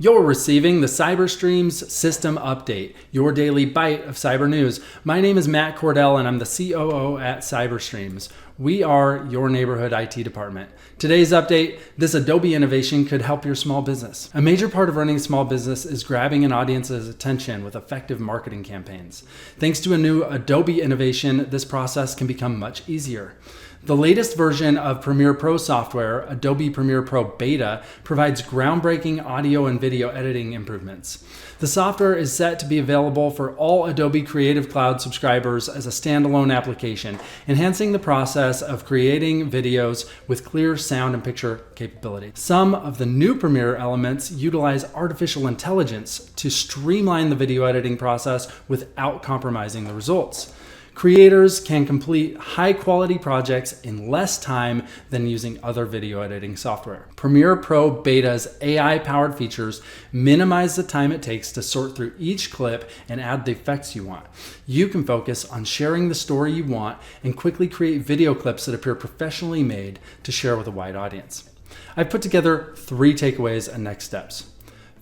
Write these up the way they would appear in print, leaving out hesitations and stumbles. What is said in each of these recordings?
You're receiving the CyberStreams System Update, your daily bite of cyber news. My name is Matt Cordell and I'm the COO at CyberStreams. We are your neighborhood IT department. Today's update, this Adobe innovation could help your small business. A major part of running a small business is grabbing an audience's attention with effective marketing campaigns. Thanks to a new Adobe innovation, this process can become much easier. The latest version of Premiere Pro software, Adobe Premiere Pro Beta, provides groundbreaking audio and video editing improvements. The software is set to be available for all Adobe Creative Cloud subscribers as a standalone application, enhancing the process of creating videos with clear sound and picture capability. Some of the new Premiere elements utilize artificial intelligence to streamline the video editing process without compromising the results. Creators can complete high-quality projects in less time than using other video editing software. Premiere Pro Beta's AI-powered features minimize the time it takes to sort through each clip and add the effects you want. You can focus on sharing the story you want and quickly create video clips that appear professionally made to share with a wide audience. I've put together 3 takeaways and next steps.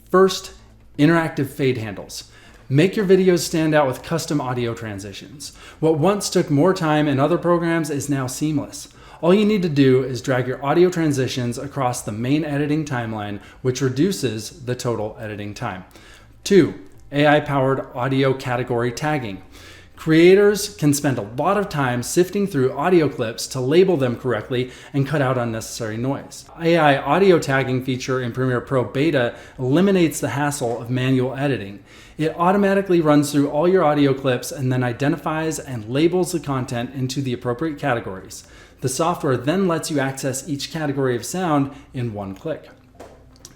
First, interactive fade handles. Make your videos stand out with custom audio transitions. What once took more time in other programs is now seamless. All you need to do is drag your audio transitions across the main editing timeline, which reduces the total editing time. 2, AI-powered audio category tagging. Creators can spend a lot of time sifting through audio clips to label them correctly and cut out unnecessary noise. AI audio tagging feature in Premiere Pro Beta eliminates the hassle of manual editing. It automatically runs through all your audio clips and then identifies and labels the content into the appropriate categories. The software then lets you access each category of sound in one click.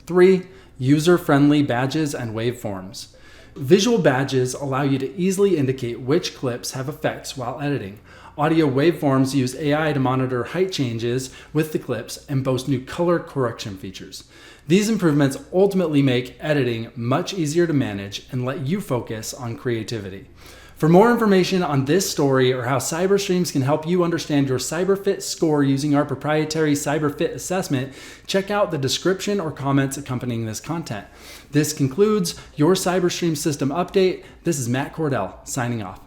3, user-friendly badges and waveforms. Visual badges allow you to easily indicate which clips have effects while editing. Audio waveforms use AI to monitor height changes with the clips and boast new color correction features. These improvements ultimately make editing much easier to manage and let you focus on creativity. For more information on this story or how CyberStreams can help you understand your CyberFit score using our proprietary CyberFit assessment, check out the description or comments accompanying this content. This concludes your CyberStreams System Update. This is Matt Cordell signing off.